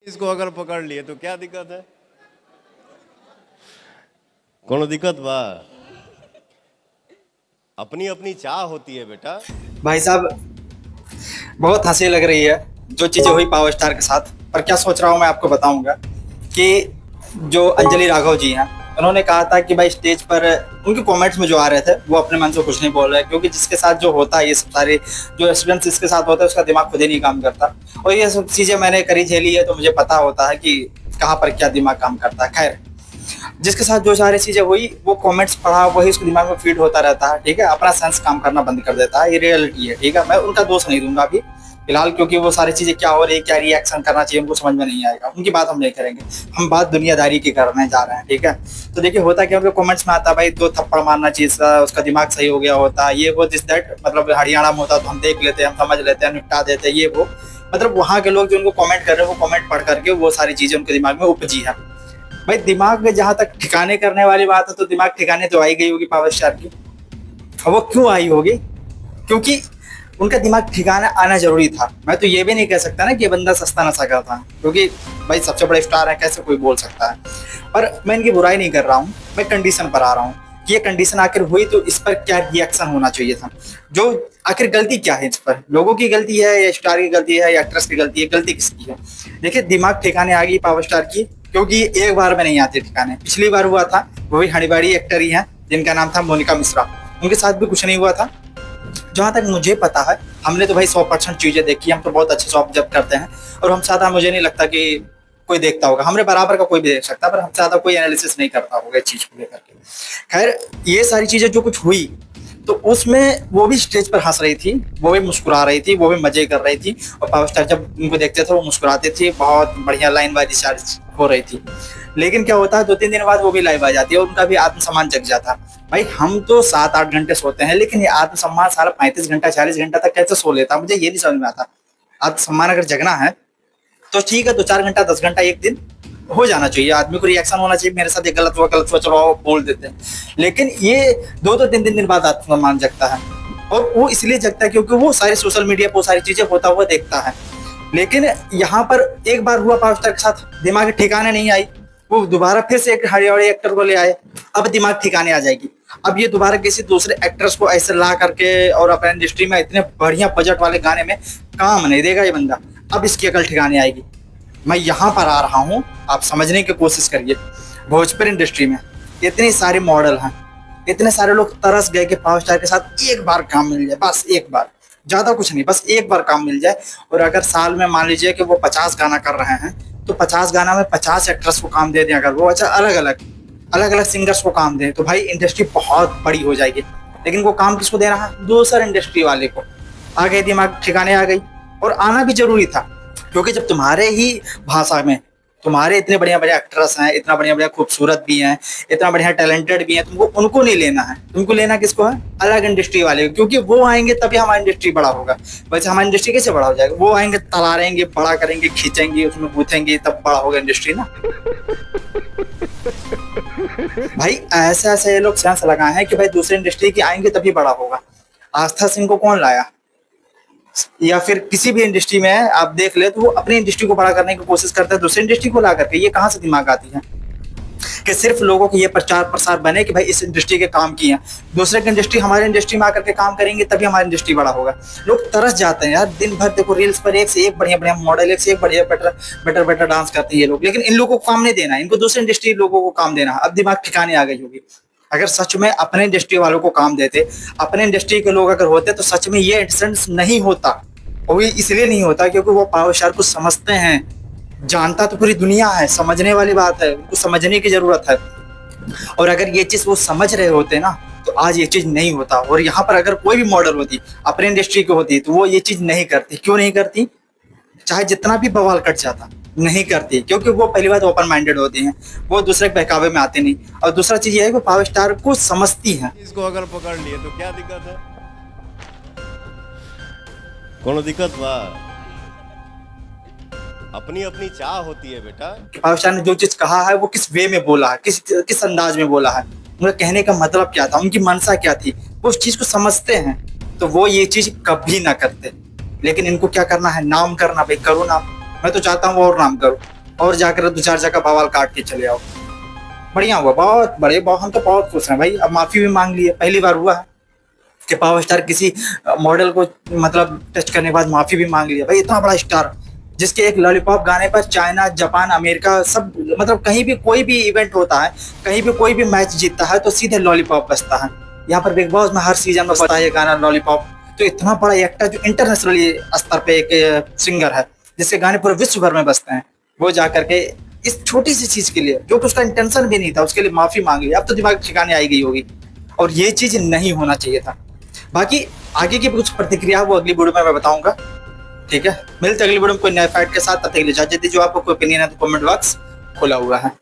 इसको अगर पकड़ लिए तो क्या दिक्कत है? कोनो दिक्कत बा? अपनी अपनी चाह होती है बेटा। भाई साहब, बहुत हंसी लग रही है जो चीजें हुई पावर स्टार के साथ। पर क्या सोच रहा हूँ मैं आपको बताऊंगा कि जो अंजलि राघव जी हैं, उन्होंने कहा था कि भाई स्टेज पर उनके कमेंट्स में जो आ रहे थे वो अपने मन से कुछ नहीं बोल रहे, क्योंकि जिसके साथ जो होता है, ये सब सारे जो स्टूडेंट्स इसके साथ होता है, उसका दिमाग खुद ही नहीं काम करता। और ये सब चीजें मैंने करी झेली है, तो मुझे पता होता है कि कहाँ पर क्या दिमाग काम करता है। खैर, जिसके साथ जो सारी चीजें हुई वो कमेंट्स पढ़ा, वही उसके दिमाग में फीड होता रहता है। ठीक है, अपना सेंस काम करना बंद कर देता है, ये रियलिटी है। ठीक है, मैं उनका दोष नहीं दूंगा अभी फिलहाल, क्योंकि वो सारी चीजें क्या हो रही है, क्या रिएक्शन करना चाहिए, उनको समझ में नहीं आएगा। उनकी बात हम नहीं करेंगे, हम बात दुनियादारी की करने जा रहे हैं। ठीक है, तो देखिए होता क्या, उनके कमेंट्स में आता है भाई 2 थप्पड़ मारना चाहिए, उसका दिमाग सही हो गया होता, ये वो दिस दैट। मतलब हरियाणा में होता तो हम देख लेते हैं, हम समझ लेते हैं, निपटा देते हैं, ये वो। मतलब वहां के लोग जो उनको कमेंट कर रहे हैं, वो कमेंट पढ़ करके वो सारी चीजें उनके दिमाग में उपजी है। भाई दिमाग में जहां तक ठिकाने करने वाली बात है, तो दिमाग ठिकाने तो आई गई होगी पावर स्टार की। और वो क्यों आई होगी? क्योंकि उनका दिमाग ठिकाना आना जरूरी था। मैं तो ये भी नहीं कह सकता ना कि ये बंदा सस्ता नशा करता है, क्योंकि भाई सबसे बड़े स्टार है, कैसे कोई बोल सकता है। पर मैं इनकी बुराई नहीं कर रहा हूँ, मैं कंडीशन पर आ रहा हूँ कि ये कंडीशन आखिर हुई तो इस पर क्या रिएक्शन होना चाहिए था। जो आखिर गलती क्या है, इस पर लोगों की गलती है या स्टार की गलती है या एक्ट्रेस की गलती है? गलती किसकी है? देखिए, दिमाग ठिकाने आ गई पावर स्टार की, क्योंकि एक बार में नहीं आते ठिकाने। पिछली बार हुआ था, वो भी हड़ीबाड़ी एक्टर ही है जिनका नाम था मोनिका मिश्रा, उनके साथ भी कुछ नहीं हुआ था। जहां तक मुझे पता है, हमने तो भाई 100% चीजें देखी, हम तो बहुत अच्छे से ऑब्जर्व करते हैं, और हम ज्यादा, मुझे नहीं लगता कि कोई देखता होगा, हमरे बराबर का कोई भी देख सकता, पर हम ज्यादा कोई एनालिसिस नहीं करता होगा इस चीज को लेकर के। खैर, ये सारी चीजें जो कुछ हुई, तो उसमें वो भी स्टेज पर हंस रही थी, वो भी मुस्कुरा रही थी, वो भी मजे कर रही थी, और पावर स्टार जब उनको देखते थे वो मुस्कुराते थे, बहुत बढ़िया लाइन बाजी हो रही थी। लेकिन क्या होता है, 2-3 दिन बाद वो भी लाइव आ जाती है और उनका भी आत्मसम्मान जग जाता है। भाई हम तो 7-8 घंटे सोते हैं, लेकिन ये आत्मसम्मान सारा 35 घंटा 40 घंटा तक कैसे सो लेता, मुझे ये नहीं समझ में आता। आत्मसम्मान अगर जगना है तो ठीक है, 2-4 घंटा 10 घंटा एक दिन हो जाना चाहिए, आदमी को रिएक्शन होना चाहिए, मेरे साथ ये गलत हुआ चलो आओ बोल देते हैं। लेकिन ये 2-3 दिन बाद आत्मसम्मान जगता है, और वो इसलिए जगता है क्योंकि वो सारे सोशल मीडिया पर वो सारी चीजें होता हुआ देखता है। लेकिन यहाँ पर एक बार हुआ पावर स्टार के साथ, दिमाग ठिकाने नहीं आई, वो दोबारा फिर से एक हरियाणवी एक्टर को ले आए, अब दिमाग ठिकाने आ जाएगी। अब ये दोबारा किसी दूसरे एक्टर्स को ऐसे ला करके और अपने इंडस्ट्री में इतने बढ़िया बजट वाले गाने में काम नहीं देगा ये बंदा, अब इसकी अकल ठिकाने आएगी। मैं यहाँ पर आ रहा हूँ, आप समझने की कोशिश करिए। भोजपुरी इंडस्ट्री में इतने सारे मॉडल हैं, इतने सारे लोग तरस गए कि पावर स्टार के साथ एक बार काम मिल जाए, बस एक बार, ज्यादा कुछ नहीं, बस एक बार काम मिल जाए। और अगर साल में मान लीजिए कि वो 50 गाना कर रहे हैं, तो 50 गाना में 50 एक्ट्रेस को काम दे दें, अगर वो अच्छा अलग अलग सिंगर्स को काम दें, तो भाई इंडस्ट्री बहुत बड़ी हो जाएगी। लेकिन वो काम किसको देना है? दूसरे इंडस्ट्री वाले को। आ गए, दिमाग ठिकाने आ गई, और आना भी जरूरी था, क्योंकि जब तुम्हारे ही भाषा में तुम्हारे इतने बढ़िया बढ़िया एक्ट्रेस हैं, इतना बढ़िया बढ़िया खूबसूरत भी हैं, इतना बढ़िया टैलेंटेड भी हैं, तुमको उनको नहीं लेना है, तुमको लेना किसको है? अलग इंडस्ट्री वाले को, क्योंकि वो आएंगे तभी हमारी इंडस्ट्री बड़ा होगा। वैसे हमारी इंडस्ट्री कैसे बड़ा हो जाएगा? वो आएंगे, तलारेंगे, बड़ा करेंगे, खींचेंगे, उसमें गूंथेंगे, तब बड़ा होगा इंडस्ट्री ना। भाई ऐसे ऐसे ये लोग सेंस लगाए हैं कि भाई दूसरी इंडस्ट्री की आएंगे तभी बड़ा होगा। आस्था सिंह को कौन लाया? या फिर किसी भी इंडस्ट्री में आप देख ले, तो वो अपनी इंडस्ट्री को बड़ा करने की कोशिश करता है दूसरी इंडस्ट्री को ला करके। ये कहाँ से दिमाग आती है कि सिर्फ लोगों को ये प्रचार प्रसार बने कि भाई इस इंडस्ट्री के काम किए हैं, दूसरे की इंडस्ट्री हमारी इंडस्ट्री में आकर के काम करेंगे तभी हमारी इंडस्ट्री बड़ा होगा। लोग तरस जाते हैं यार, दिन भर देखो रील्स पर एक से एक बढ़िया बढ़िया मॉडल, एक से एक बढ़िया बेटर डांस करते हैं ये लोग, लेकिन इन लोगों को काम नहीं देना, इनको दूसरी इंडस्ट्री लोगों को काम देना। अब दिमाग ठिकाने आ गई होगी। अगर सच में अपने इंडस्ट्री वालों को काम देते, अपने इंडस्ट्री के लोग अगर होते, तो सच में ये इंसिडेंट नहीं होता। वो इसलिए नहीं होता क्योंकि वो पावर स्टार को समझते हैं। जानता तो पूरी दुनिया है, समझने वाली बात है, उनको समझने की जरूरत है। और अगर ये चीज वो समझ रहे होते ना, तो आज ये चीज नहीं होता। और यहाँ पर अगर कोई भी मॉडल होती, अपने इंडस्ट्री की होती, तो वो ये चीज नहीं करती। क्यों नहीं करती? चाहे जितना भी बवाल कट जाता, नहीं करती, क्योंकि वो पहली बात ओपन माइंडेड होती हैं, वो दूसरे के बहकावे में आते नहीं। और दूसरा चीज ये है कि पावर स्टार को समझती हैं। इसको अगर पकड़ लिए तो क्या दिक्कत है? कोनो दिक्कत बा? अपनी अपनी चाह होती है बेटा। पावर स्टार ने जो चीज कहा है वो किस वे में बोला है, किस अंदाज में बोला है, उनका कहने का मतलब क्या था, उनकी मनसा क्या थी, वो उस चीज को समझते हैं, तो वो ये चीज कभी ना करते। लेकिन इनको क्या करना है? नाम करना। भाई करो नाम, मैं तो चाहता हूँ और नाम करो, और जाकर 2-4 जगह बवाल काट के चले आओ। बढ़िया हुआ, बहुत बड़े, बहुत, हम तो बहुत खुश हैं भाई। अब माफी भी मांग ली है, पहली बार हुआ है कि पावर स्टार किसी मॉडल को मतलब टच करने के बाद माफी भी मांग लिया। भाई इतना बड़ा स्टार जिसके एक लॉलीपॉप गाने पर चाइना, जापान, अमेरिका सब, मतलब कहीं भी कोई भी इवेंट होता है, कहीं भी कोई भी मैच जीतता है तो सीधे लॉलीपॉप बजता है। यहाँ पर बिग बॉस में हर सीजन में बजता है ये गाना लॉलीपॉप। तो इतना बड़ा एक्टर जो इंटरनेशनली स्तर पे एक सिंगर है जिसके गाने पूरे विश्व भर में बजते हैं, वो जा करके इस छोटी सी चीज के लिए, जो कि उसका इंटेंशन भी नहीं था, उसके लिए माफी मांग ली। अब तो दिमाग ठिकाने आई गई होगी, और ये चीज नहीं होना चाहिए था। बाकी आगे की कुछ प्रतिक्रिया वो अगली वीडियो में मैं बताऊंगा। ठीक है, मिलते अगली वीडियो में कोई नए फैक्ट के साथ। तब तक के लिए इजाजत दीजिए। आपको कोई ओपिनियन है तो कमेंट बॉक्स खुला हुआ है।